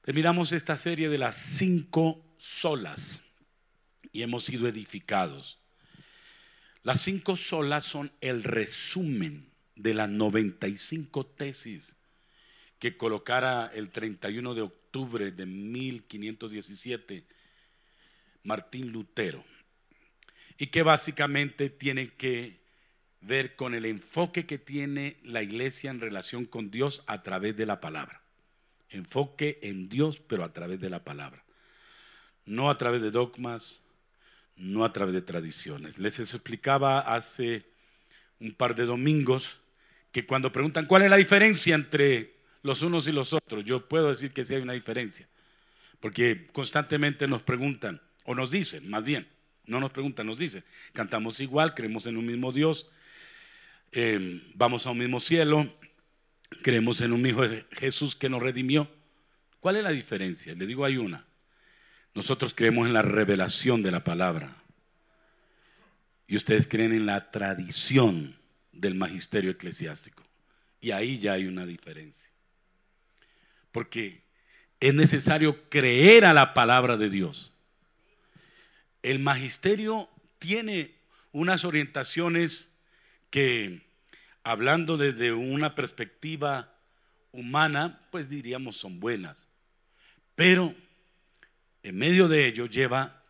Terminamos esta serie de las 5 solas y hemos sido edificados. Las 5 solas son el resumen de las 95 tesis que colocara el 31 de octubre de 1517 Martín Lutero, y que básicamente tienen que ver con el enfoque que tiene la iglesia en relación con Dios a través de la palabra. Enfoque en Dios, pero a través de la palabra, no a través de dogmas, no a través de tradiciones. Les explicaba hace un par de domingos que cuando preguntan cuál es la diferencia entre los unos y los otros, yo puedo decir que sí hay una diferencia, porque constantemente nos preguntan, o nos dicen, más bien, no nos preguntan, nos dicen, cantamos igual, creemos en un mismo Dios, vamos a un mismo cielo, creemos en un mismo Jesús que nos redimió. ¿Cuál es la diferencia? Les digo, hay una. Nosotros creemos en la revelación de la palabra y ustedes creen en la tradición del magisterio eclesiástico, y ahí ya hay una diferencia, porque es necesario creer a la palabra de Dios. El magisterio tiene unas orientaciones que, hablando desde una perspectiva humana, pues diríamos son buenas, pero en medio de ello lleva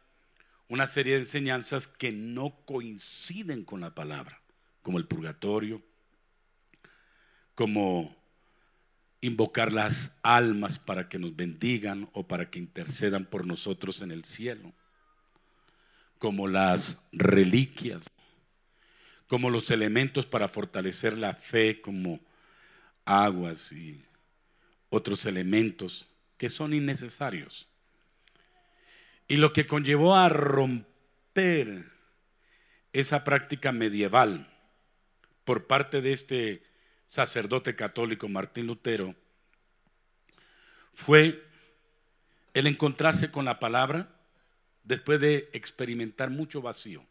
una serie de enseñanzas que no coinciden con la palabra, como el purgatorio, como invocar las almas para que nos bendigan o para que intercedan por nosotros en el cielo, como las reliquias, como los elementos para fortalecer la fe, como aguas y otros elementos que son innecesarios. Y lo que conllevó a romper esa práctica medieval por parte de este sacerdote católico Martín Lutero fue el encontrarse con la palabra después de experimentar mucho vacío.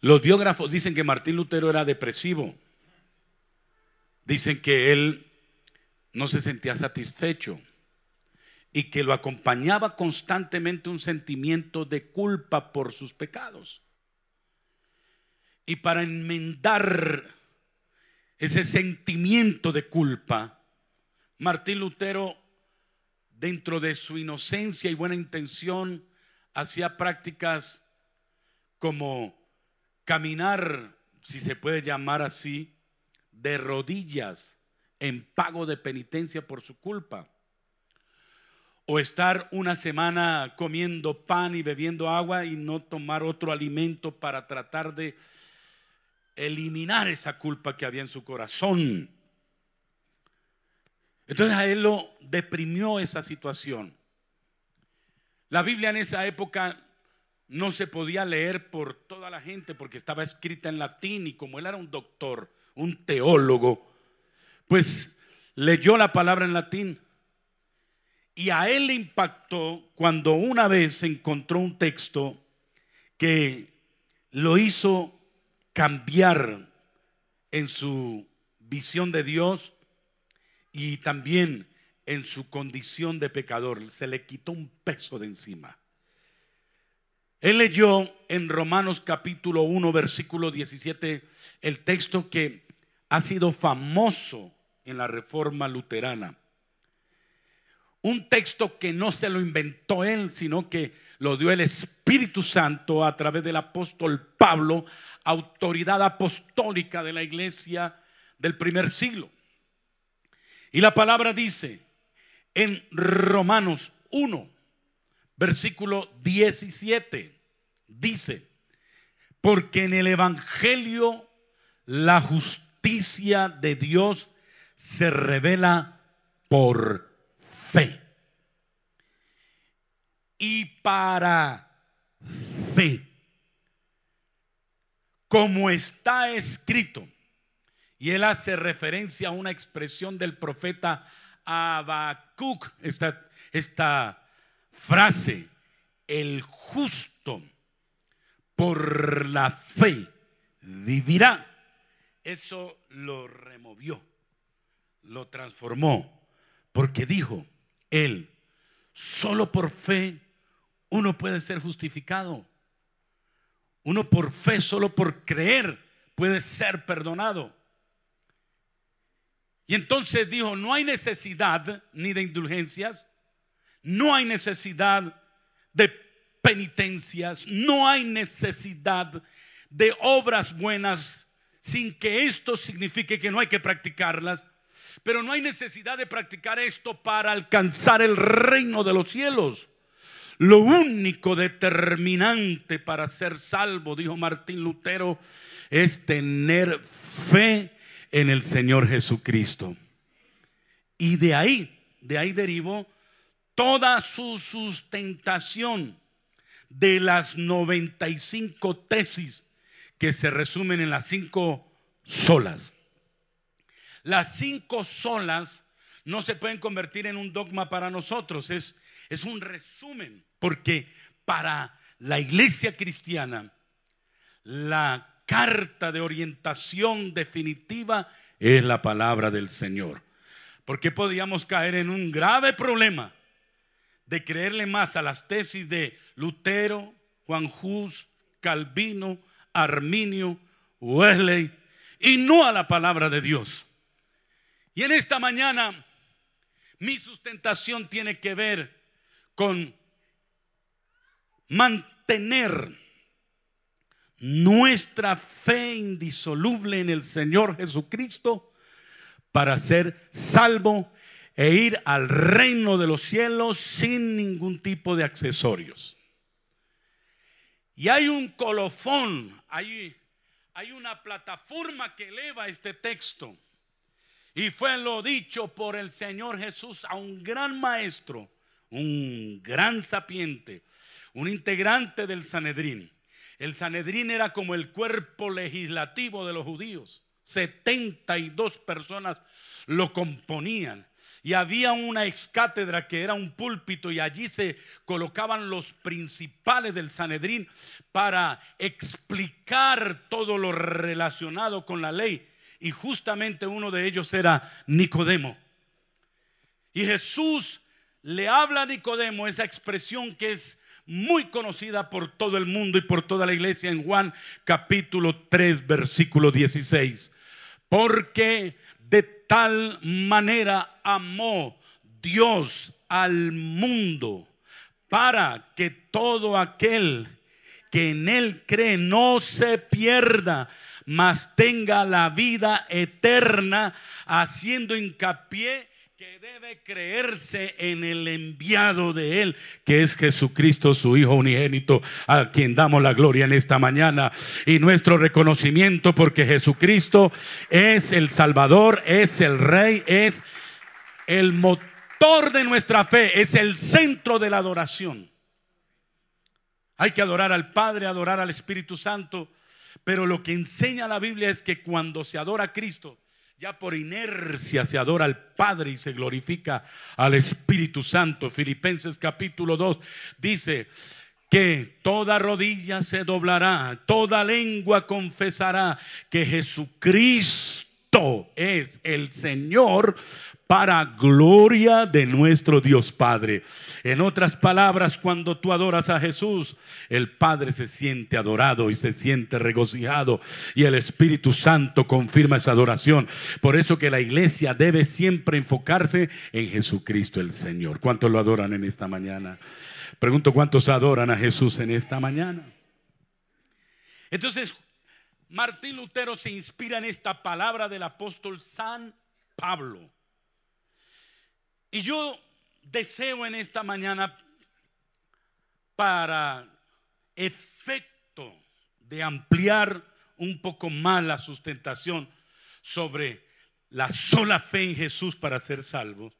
Los biógrafos dicen que Martín Lutero era depresivo. Dicen que él no se sentía satisfecho y que lo acompañaba constantemente un sentimiento de culpa por sus pecados. Y para enmendar ese sentimiento de culpa, Martín Lutero, dentro de su inocencia y buena intención, hacía prácticas como caminar, si se puede llamar así, de rodillas en pago de penitencia por su culpa, o estar una semana comiendo pan y bebiendo agua y no tomar otro alimento para tratar de eliminar esa culpa que había en su corazón. Entonces a él lo deprimió esa situación. La Biblia en esa época no se podía leer por toda la gente porque estaba escrita en latín, y como él era un doctor, un teólogo, pues leyó la palabra en latín. Y a él le impactó cuando una vez encontró un texto que lo hizo cambiar en su visión de Dios y también en su condición de pecador. Se le quitó un peso de encima. Él leyó en Romanos capítulo 1 versículo 17 el texto que ha sido famoso en la Reforma Luterana. Un texto que no se lo inventó él, sino que lo dio el Espíritu Santo a través del apóstol Pablo, autoridad apostólica de la iglesia del primer siglo. Y la palabra dice en Romanos 1, versículo 17, dice: porque en el evangelio la justicia de Dios se revela por fe, y para fe, como está escrito. Y él hace referencia a una expresión del profeta Habacuc, esta frase: el justo por la fe vivirá. Eso lo removió, lo transformó, Porque dijo él, solo por fe uno puede ser justificado. Uno por fe, solo por creer, puede ser perdonado. Y entonces dijo, no hay necesidad ni de indulgencias, no hay necesidad de penitencias, no hay necesidad de obras buenas, sin que esto signifique que no hay que practicarlas. Pero no hay necesidad de practicar esto para alcanzar el reino de los cielos. Lo único determinante para ser salvo, dijo Martín Lutero, es tener fe en el Señor Jesucristo. Y de ahí derivó toda su sustentación de las 95 tesis que se resumen en las 5 solas. Las 5 solas no se pueden convertir en un dogma para nosotros, es un resumen, porque para la iglesia cristiana la carta de orientación definitiva es la palabra del Señor. Porque podíamos caer en un grave problema de creerle más a las tesis de Lutero, Juan Hus, Calvino, Arminio, Wesley, y no a la palabra de Dios. Y en esta mañana mi sustentación tiene que ver con mantener nuestra fe indisoluble en el Señor Jesucristo para ser salvo e ir al reino de los cielos sin ningún tipo de accesorios. Y hay un colofón, hay una plataforma que eleva este texto. Y fue lo dicho por el Señor Jesús a un gran maestro, un gran sapiente, un integrante del Sanedrín. El Sanedrín era como el cuerpo legislativo de los judíos. 72 personas lo componían. Y había una excátedra que era un púlpito, y allí se colocaban los principales del Sanedrín para explicar todo lo relacionado con la ley. Y justamente uno de ellos era Nicodemo. Y Jesús le habla a Nicodemo esa expresión que es muy conocida por todo el mundo y por toda la iglesia en Juan capítulo 3 versículo 16. Porque de tal manera amó Dios al mundo, para que todo aquel que en él cree no se pierda, mas tenga la vida eterna, haciendo hincapié que debe creerse en el enviado de él, que es Jesucristo, su Hijo unigénito, a quien damos la gloria en esta mañana y nuestro reconocimiento, porque Jesucristo es el Salvador, es el Rey, es el motor de nuestra fe, es el centro de la adoración. Hay que adorar al Padre, adorar al Espíritu Santo, pero lo que enseña la Biblia es que cuando se adora a Cristo, ya por inercia se adora al Padre y se glorifica al Espíritu Santo. Filipenses capítulo 2 dice que toda rodilla se doblará, toda lengua confesará que Jesucristo es el Señor, para gloria de nuestro Dios Padre. En otras palabras, cuando tú adoras a Jesús, el Padre se siente adorado y se siente regocijado, y el Espíritu Santo confirma esa adoración. Por eso que la iglesia debe siempre enfocarse en Jesucristo el Señor. ¿Cuántos lo adoran en esta mañana? Pregunto, ¿cuántos adoran a Jesús en esta mañana? Entonces, Martín Lutero se inspira en esta palabra del apóstol San Pablo. Y yo deseo en esta mañana, para efecto de ampliar un poco más la sustentación sobre la sola fe en Jesús para ser salvo,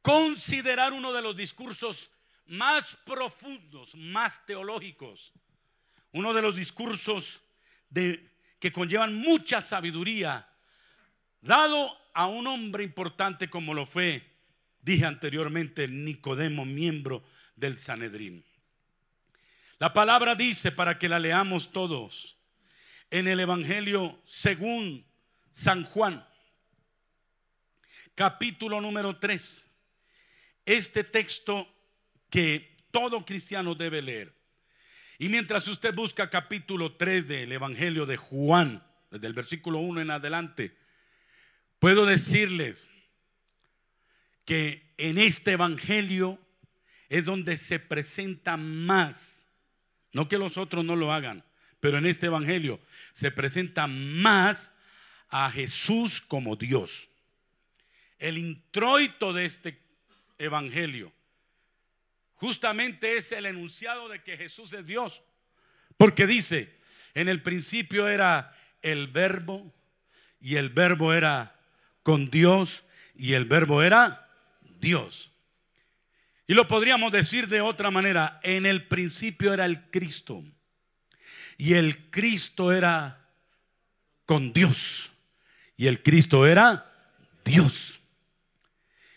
considerar uno de los discursos más profundos, más teológicos, uno de los discursos que conllevan mucha sabiduría, dado a un hombre importante como lo fue, dije anteriormente, Nicodemo, miembro del Sanedrín. La palabra dice, para que la leamos todos, en el Evangelio según San Juan, capítulo número 3. Este texto que todo cristiano debe leer. Y mientras usted busca capítulo 3 del Evangelio de Juan, desde el versículo 1 en adelante, puedo decirles que en este Evangelio es donde se presenta más, no que los otros no lo hagan, pero en este Evangelio se presenta más a Jesús como Dios. El introito de este Evangelio justamente es el enunciado de que Jesús es Dios, porque dice: en el principio era el Verbo, y el Verbo era con Dios, y el Verbo era Dios. Y lo podríamos decir de otra manera: en el principio era el Cristo, y el Cristo era con Dios, y el Cristo era Dios.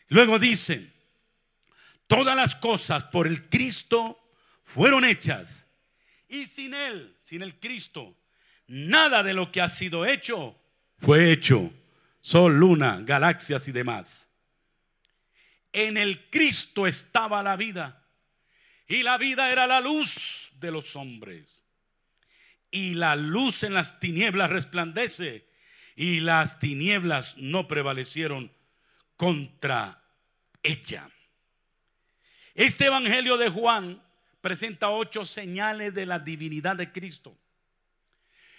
Luego dice: todas las cosas por el Cristo fueron hechas, y sin Él, sin el Cristo, nada de lo que ha sido hecho fue hecho. Sol, luna, galaxias y demás. En el Cristo estaba la vida, y la vida era la luz de los hombres. Y la luz en las tinieblas resplandece, y las tinieblas no prevalecieron contra ella. Este Evangelio de Juan presenta 8 señales de la divinidad de Cristo.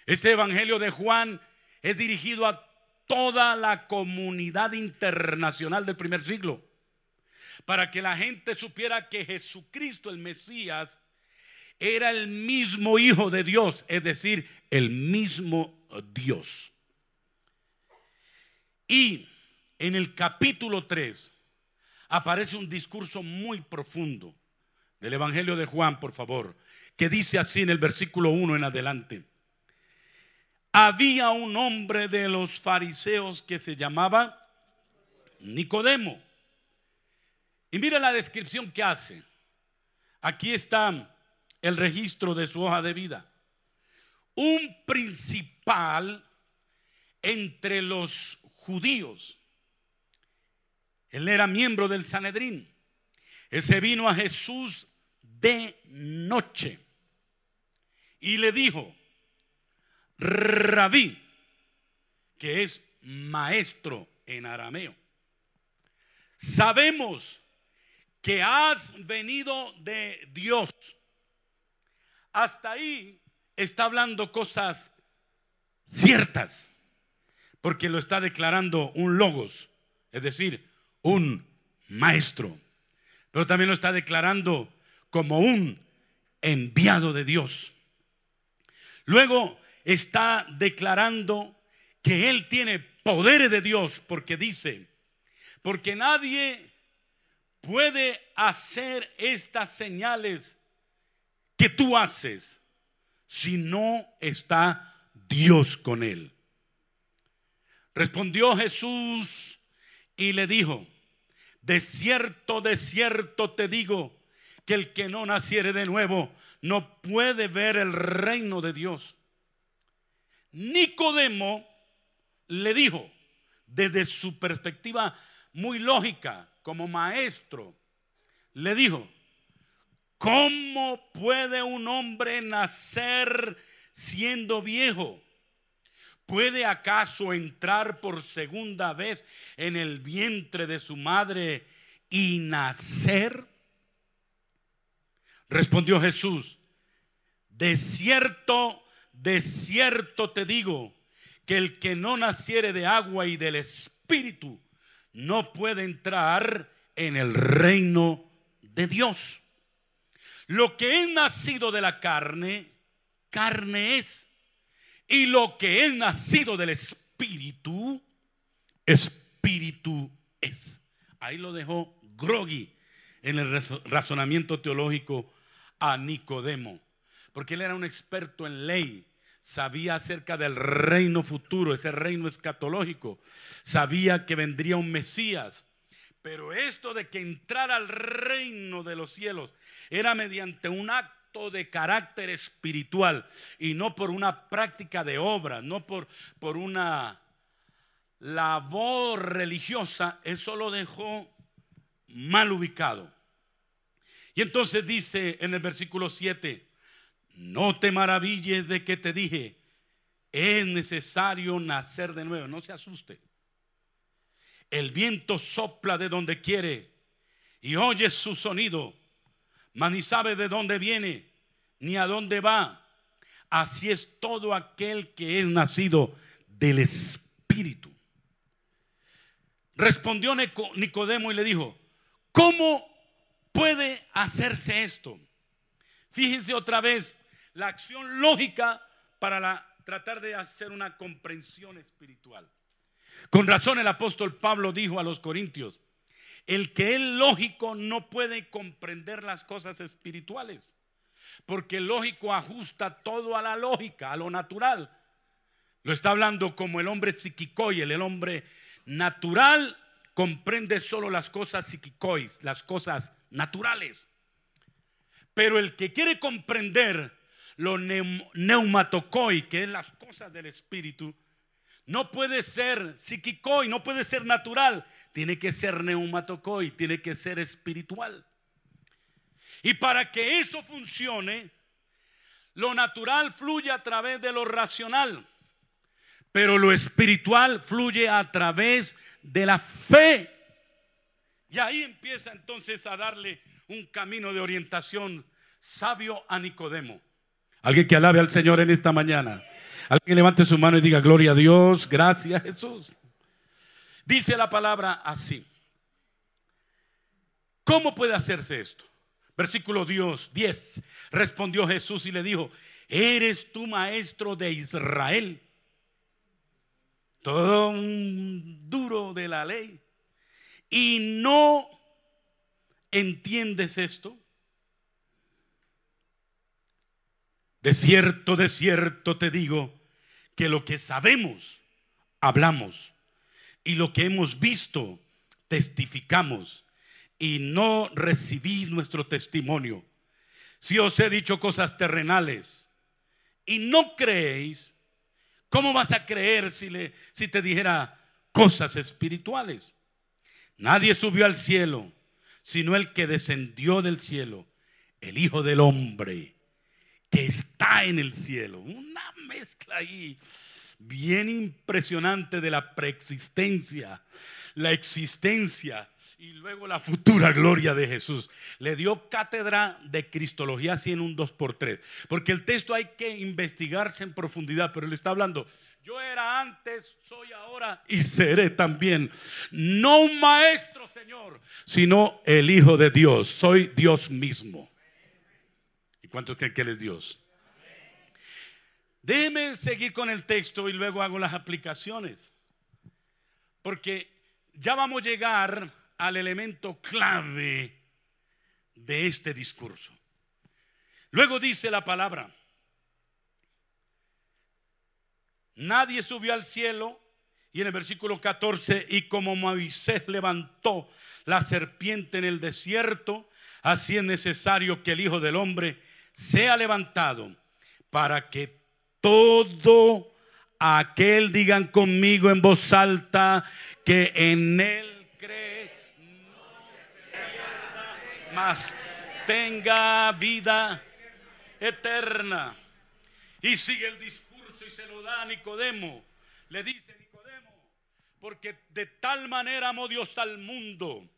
Este Evangelio de Juan es dirigido a toda la comunidad internacional del primer siglo, para que la gente supiera que Jesucristo, el Mesías, era el mismo Hijo de Dios, es decir, el mismo Dios. Y en el capítulo 3 aparece un discurso muy profundo del Evangelio de Juan, por favor, que dice así en el versículo 1 en adelante: había un hombre de los fariseos que se llamaba Nicodemo. Y mire la descripción que hace. Aquí está el registro de su hoja de vida. Un principal entre los judíos. Él era miembro del Sanedrín. Ese vino a Jesús de noche y le dijo: Rabí, que es maestro en arameo, sabemos que has venido de Dios. Hasta ahí está hablando cosas ciertas, porque lo está declarando un logos, es decir, un maestro, pero también lo está declarando como un enviado de Dios. Luego está declarando que él tiene poderes de Dios, porque dice: porque nadie puede hacer estas señales que tú haces si no está Dios con él. Respondió Jesús y le dijo: de cierto te digo, que el que no naciere de nuevo no puede ver el reino de Dios. Nicodemo le dijo, desde su perspectiva muy lógica, como maestro, le dijo: ¿cómo puede un hombre nacer siendo viejo? ¿Puede acaso entrar por segunda vez en el vientre de su madre y nacer? Respondió Jesús: de cierto te digo, que el que no naciere de agua y del Espíritu no puede entrar en el reino de Dios. Lo que es nacido de la carne, carne es. Y lo que es nacido del Espíritu, Espíritu es. Ahí lo dejó groggy en el razonamiento teológico a Nicodemo, porque él era un experto en ley. Sabía acerca del reino futuro, ese reino escatológico. Sabía que vendría un Mesías. Pero esto de que entrara al reino de los cielos era mediante un acto de carácter espiritual y no por una práctica de obra, no por una la voz religiosa, eso lo dejó mal ubicado. Y entonces dice en el versículo 7: no te maravilles de que te dije, es necesario nacer de nuevo. No se asuste. El viento sopla de donde quiere y oye su sonido, mas ni sabe de dónde viene ni a dónde va. Así es todo aquel que es nacido del Espíritu. Respondió Nicodemo y le dijo: ¿cómo puede hacerse esto? Fíjense otra vez la acción lógica para tratar de hacer una comprensión espiritual. Con razón el apóstol Pablo dijo a los corintios: el que es lógico no puede comprender las cosas espirituales, porque el lógico ajusta todo a la lógica, a lo natural. Lo está hablando como el hombre psiquicoide. El hombre natural comprende solo las cosas psiquicoides, las cosas naturales. Pero el que quiere comprender lo neumatocoi, que es las cosas del espíritu, no puede ser psiquicoi, no puede ser natural, tiene que ser neumatocoi, tiene que ser espiritual. Y para que eso funcione, lo natural fluye a través de lo racional, pero lo espiritual fluye a través de la fe. Y ahí empieza entonces a darle un camino de orientación sabio a Nicodemo. Alguien que alabe al Señor en esta mañana. Alguien levante su mano y diga: gloria a Dios, gracias Jesús. Dice la palabra así. ¿Cómo puede hacerse esto? Versículo 10. Respondió Jesús y le dijo: ¿eres tú maestro de Israel? Todo un duro de la ley, ¿y no entiendes esto? De cierto te digo que lo que sabemos, hablamos, y lo que hemos visto, testificamos, y no recibís nuestro testimonio. Si os he dicho cosas terrenales y no creéis, ¿cómo vas a creer si te dijera cosas espirituales? Nadie subió al cielo sino el que descendió del cielo, el Hijo del Hombre que está en el cielo. Una mezcla ahí bien impresionante de la preexistencia, la existencia y luego la futura gloria de Jesús. Le dio cátedra de cristología así en un 2x3, porque el texto hay que investigarse en profundidad, pero él está hablando: yo era antes, soy ahora y seré también. No un maestro, Señor, sino el Hijo de Dios. Soy Dios mismo. ¿Y cuántos creen que Él es Dios? Déjeme seguir con el texto y luego hago las aplicaciones, porque ya vamos a llegar al elemento clave de este discurso. Luego dice la palabra: nadie subió al cielo. Y en el versículo 14: y como Moisés levantó la serpiente en el desierto, así es necesario que el Hijo del Hombre sea levantado, para que todo aquel, digan conmigo en voz alta, que en él cree, no se pierda, mas tenga vida eterna. Y sigue el discurso y se lo da a Nicodemo. Le dice: Nicodemo, porque de tal manera amó Dios al mundo,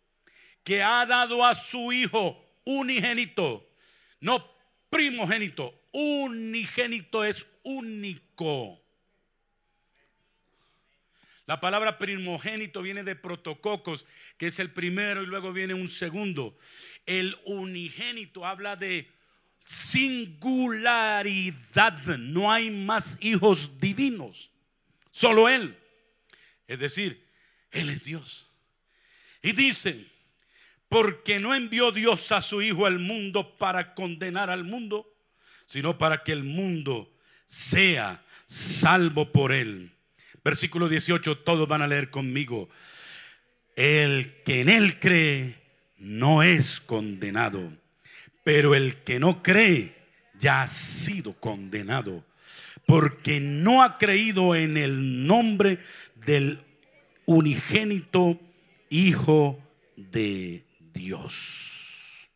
que ha dado a su Hijo unigénito, no primogénito, unigénito es único. La palabra primogénito viene de protococos, que es el primero, y luego viene un segundo. El unigénito habla de singularidad. No hay más hijos divinos, solo Él. Es decir, Él es Dios. Y dice: porque no envió Dios a su Hijo al mundo para condenar al mundo, sino para que el mundo sea salvo por Él. Versículo 18, todos van a leer conmigo: el que en Él cree no es condenado, pero el que no cree ya ha sido condenado, porque no ha creído en el nombre del unigénito Hijo de Dios.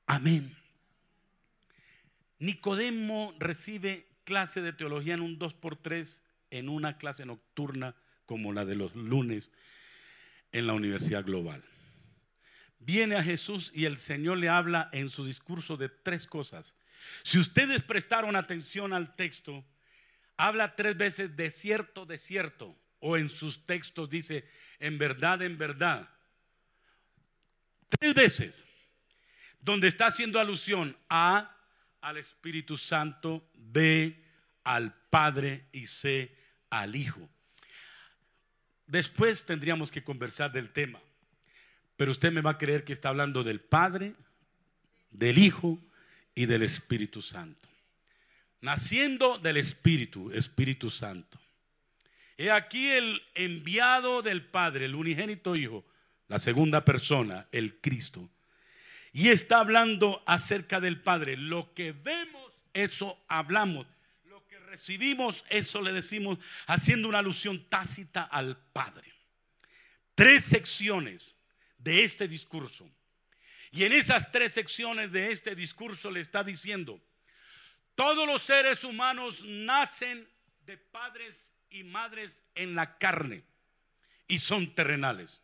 Amén. Nicodemo recibe clase de teología en un 2x3 en una clase nocturna como la de los lunes en la Universidad Global. Viene a Jesús y el Señor le habla en su discurso de 3 cosas. Si ustedes prestaron atención al texto, habla 3 veces de cierto, o en sus textos dice en verdad, 3 veces, donde está haciendo alusión al Espíritu Santo, B, al Padre y C, al Hijo. Después tendríamos que conversar del tema, pero usted me va a creer que está hablando del Padre, del Hijo y del Espíritu Santo. Naciendo del Espíritu Santo. He aquí el enviado del Padre, el unigénito Hijo, la segunda persona, el Cristo. Y está hablando acerca del Padre. Lo que vemos, eso hablamos. Lo que recibimos, eso le decimos, haciendo una alusión tácita al Padre. 3 secciones de este discurso. Y en esas 3 secciones de este discurso le está diciendo: todos los seres humanos nacen de padres y madres en la carne y son terrenales.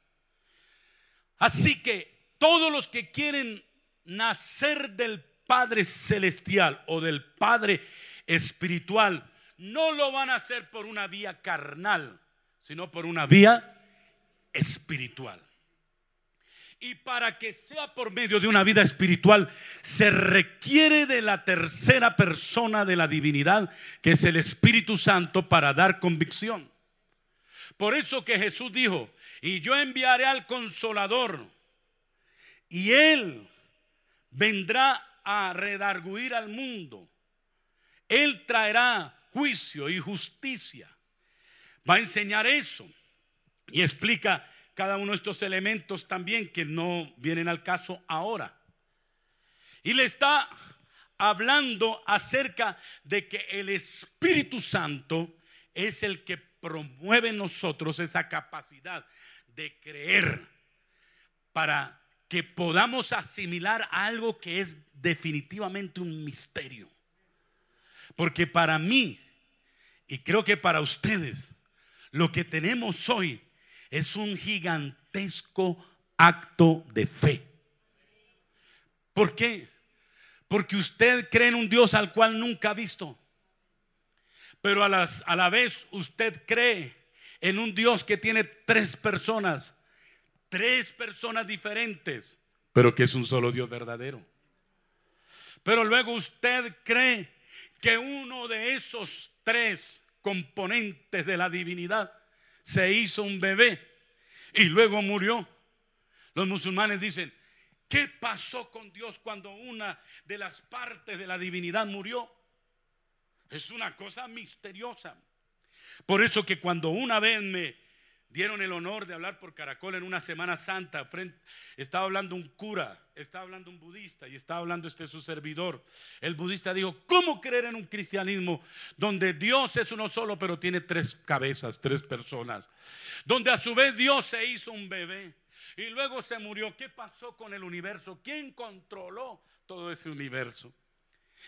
Así que todos los que quieren nacer del Padre celestial o del Padre espiritual no lo van a hacer por una vía carnal, sino por una vía espiritual. Y para que sea por medio de una vida espiritual, se requiere de la tercera persona de la divinidad, que es el Espíritu Santo, para dar convicción. Por eso que Jesús dijo: y yo enviaré al Consolador, y Él vendrá a redarguir al mundo. Él traerá juicio y justicia. Va a enseñar eso. Y explica cada uno de estos elementos también que no vienen al caso ahora. Y le está hablando acerca de que el Espíritu Santo es el que promueve en nosotros esa capacidad de creer, para que podamos asimilar algo que es definitivamente un misterio. Porque para mí, y creo que para ustedes, lo que tenemos hoy es un gigantesco acto de fe. ¿Por qué? Porque usted cree en un Dios al cual nunca ha visto, pero a la vez usted cree en un Dios que tiene 3 personas diferentes, pero que es un solo Dios verdadero. Pero luego usted cree que uno de esos 3 componentes de la divinidad se hizo un bebé y luego murió. Los musulmanes dicen: ¿qué pasó con Dios cuando una de las partes de la divinidad murió? Es una cosa misteriosa. Por eso que cuando una vez me dieron el honor de hablar por Caracol en una Semana Santa, estaba hablando un cura, estaba hablando un budista y estaba hablando su servidor. El budista dijo: ¿cómo creer en un cristianismo donde Dios es uno solo pero tiene 3 cabezas, 3 personas? Donde a su vez Dios se hizo un bebé y luego se murió. ¿Qué pasó con el universo? ¿Quién controló todo ese universo?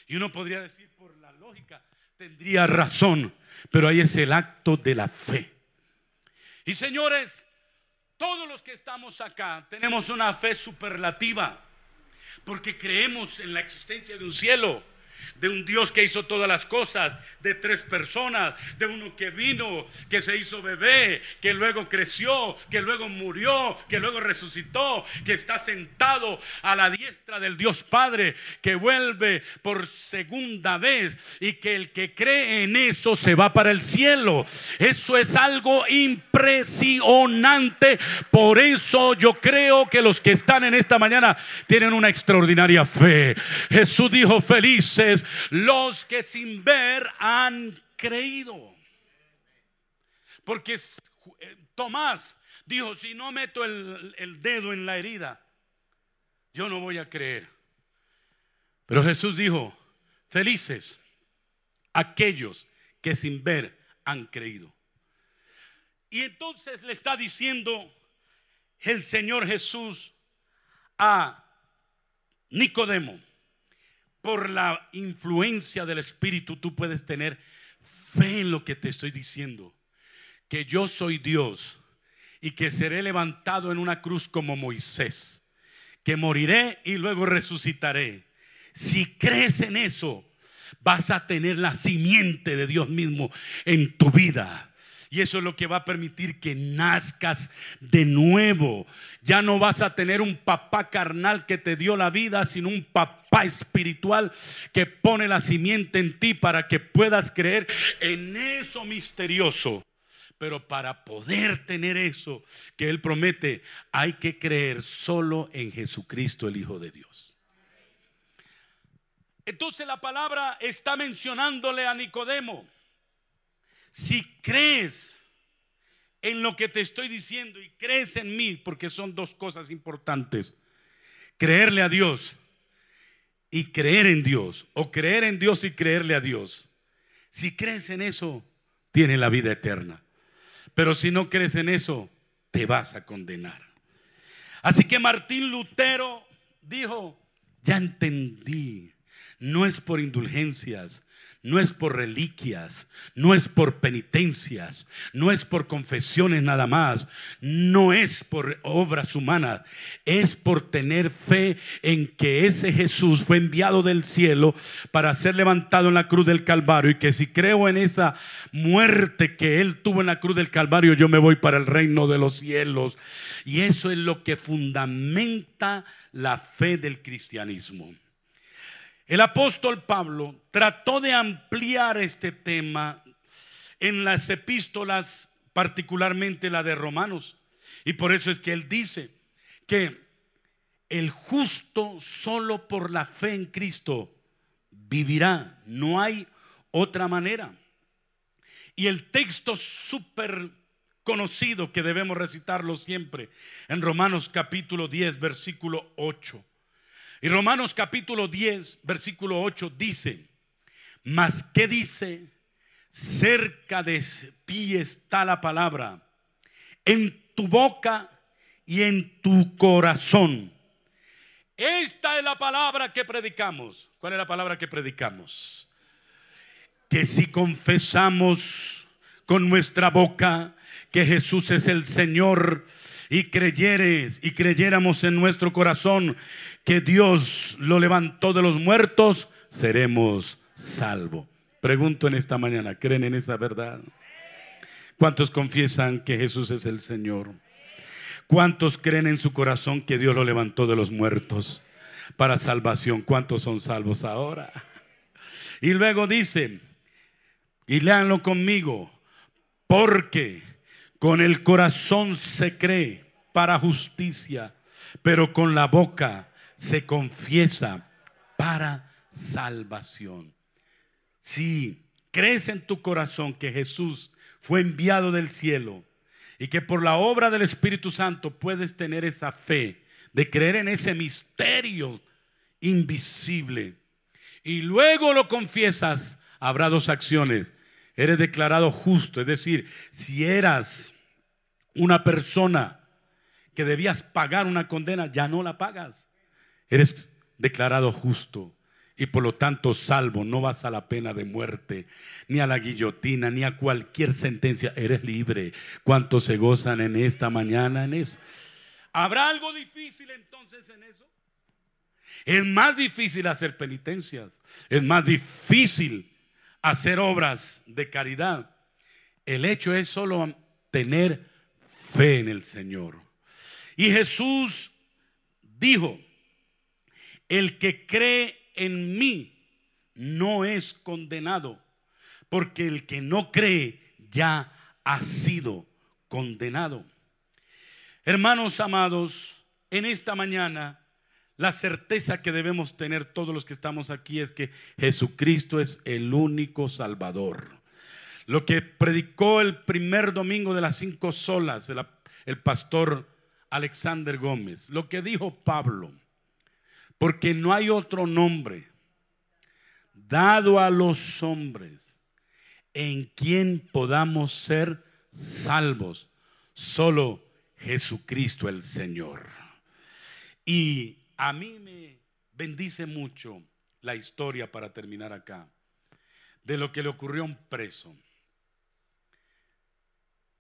Y uno podría decir, por la lógica, tendría razón, pero ahí es el acto de la fe. Y señores, todos los que estamos acá tenemos una fe superlativa, porque creemos en la existencia de un cielo, de un Dios que hizo todas las cosas, de 3 personas, de uno que vino, que se hizo bebé, que luego creció, que luego murió, que luego resucitó, que está sentado a la diestra del Dios Padre, que vuelve por segunda vez, y que el que cree en eso se va para el cielo. Eso es algo impresionante. Por eso yo creo que los que están en esta mañana tienen una extraordinaria fe. Jesús dijo: felices los que sin ver han creído. Porque Tomás dijo: si no meto el dedo en la herida, yo no voy a creer. Pero Jesús dijo: felices aquellos que sin ver han creído. Y entonces le está diciendo el Señor Jesús a Nicodemo: por la influencia del Espíritu tú puedes tener fe en lo que te estoy diciendo, que yo soy Dios y que seré levantado en una cruz como Moisés, que moriré y luego resucitaré. Si crees en eso, vas a tener la simiente de Dios mismo en tu vida. Y eso es lo que va a permitir que nazcas de nuevo. Ya no vas a tener un papá carnal que te dio la vida, sino un papá espiritual que pone la simiente en ti para que puedas creer en eso misterioso. Pero para poder tener eso que Él promete, hay que creer solo en Jesucristo, el Hijo de Dios. Entonces la palabra está mencionándole a Nicodemo: si crees en lo que te estoy diciendo y crees en mí, porque son dos cosas importantes: creerle a Dios y creer en Dios, o creer en Dios y creerle a Dios. Si crees en eso, tienes la vida eterna. Pero si no crees en eso, te vas a condenar. Así que Martín Lutero dijo: ya entendí, no es por indulgencias, no es por reliquias, no es por penitencias, no es por confesiones nada más, no es por obras humanas, es por tener fe en que ese Jesús fue enviado del cielo para ser levantado en la cruz del Calvario, y que si creo en esa muerte que Él tuvo en la cruz del Calvario, yo me voy para el reino de los cielos. Y eso es lo que fundamenta la fe del cristianismo. El apóstol Pablo trató de ampliar este tema en las epístolas, particularmente la de Romanos. Y por eso es que él dice que el justo solo por la fe en Cristo vivirá. No hay otra manera. Y el texto súper conocido que debemos recitarlo siempre, en Romanos capítulo 10, versículo 8. Y Romanos capítulo 10, versículo 8 dice: mas ¿qué dice? Cerca de ti está la palabra, en tu boca y en tu corazón. Esta es la palabra que predicamos. ¿Cuál es la palabra que predicamos? Que si confesamos con nuestra boca que Jesús es el Señor, y creyéramos en nuestro corazón que Dios lo levantó de los muertos, seremos salvos. Pregunto en esta mañana: ¿creen en esa verdad? ¿Cuántos confiesan que Jesús es el Señor? ¿Cuántos creen en su corazón que Dios lo levantó de los muertos para salvación? ¿Cuántos son salvos ahora? Y luego dice, y léanlo conmigo: porque con el corazón se cree para justicia, pero con la boca se confiesa para salvación. Si crees en tu corazón que Jesús fue enviado del cielo y que por la obra del Espíritu Santo puedes tener esa fe de creer en ese misterio invisible, y luego lo confiesas, habrá dos acciones: eres declarado justo, es decir, si eras una persona que debías pagar una condena, ya no la pagas. Eres declarado justo y por lo tanto salvo. No vas a la pena de muerte, ni a la guillotina, ni a cualquier sentencia. Eres libre. ¿Cuántos se gozan en esta mañana en eso? ¿Habrá algo difícil entonces en eso? Es más difícil hacer penitencias, es más difícil hacer obras de caridad. El hecho es solo tener fe en el Señor. Y Jesús dijo: el que cree en mí no es condenado, porque el que no cree ya ha sido condenado. Hermanos amados, en esta mañana la certeza que debemos tener todos los que estamos aquí es que Jesucristo es el único Salvador. Lo que predicó el primer domingo de las 5 solas el pastor Alexander Gómez, lo que dijo Pablo: porque no hay otro nombre dado a los hombres en quien podamos ser salvos. Solo Jesucristo el Señor. Y a mí me bendice mucho la historia, para terminar acá, de lo que le ocurrió a un preso.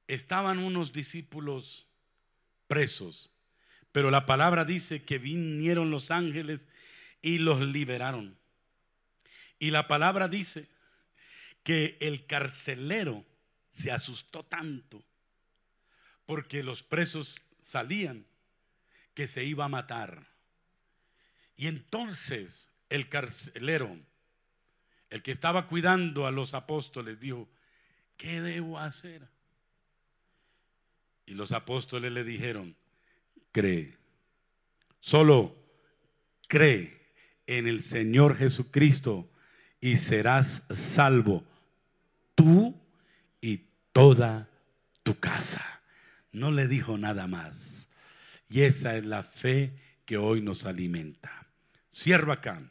Estaban unos discípulos presos, pero la palabra dice que vinieron los ángeles y los liberaron. Y la palabra dice que el carcelero se asustó tanto porque los presos salían, que se iba a matar. Y entonces el carcelero, el que estaba cuidando a los apóstoles, dijo: ¿qué debo hacer? Y los apóstoles le dijeron: cree, solo cree en el Señor Jesucristo y serás salvo, tú y toda tu casa. No le dijo nada más. Y esa es la fe que hoy nos alimenta. Cierro acá.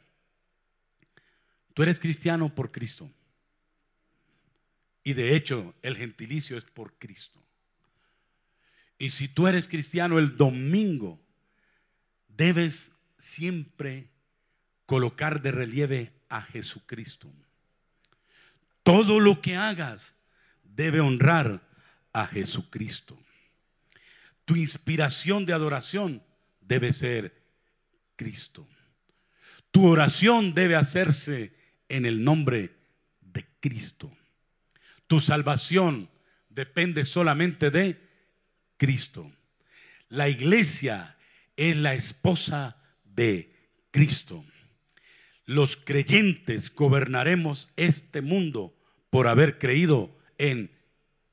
Tú eres cristiano por Cristo. Y de hecho el gentilicio es por Cristo. Y si tú eres cristiano, el domingo debes siempre colocar de relieve a Jesucristo. Todo lo que hagas debe honrar a Jesucristo. Tu inspiración de adoración debe ser Cristo. Tu oración debe hacerse en el nombre de Cristo. Tu salvación depende solamente de Cristo. La iglesia es la esposa de Cristo. Los creyentes gobernaremos este mundo por haber creído en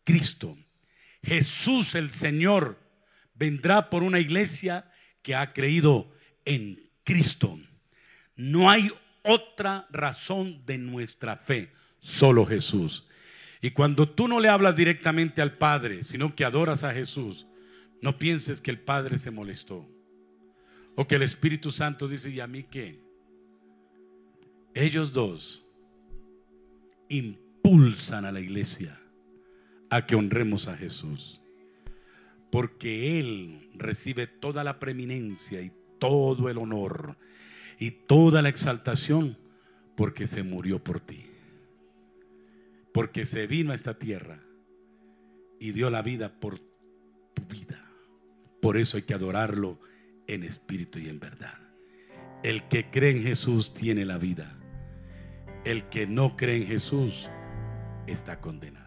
Cristo. Jesús el Señor vendrá por una iglesia que ha creído en Cristo. No hay otra razón de nuestra fe, solo Jesús. Y cuando tú no le hablas directamente al Padre, sino que adoras a Jesús, no pienses que el Padre se molestó o que el Espíritu Santo dice: ¿y a mí qué? Ellos dos impulsan a la iglesia a que honremos a Jesús, porque Él recibe toda la preeminencia y todo el honor y toda la exaltación, porque se murió por ti, porque se vino a esta tierra y dio la vida por tu vida. Por eso hay que adorarlo en espíritu y en verdad. El que cree en Jesús tiene la vida. El que no cree en Jesús está condenado.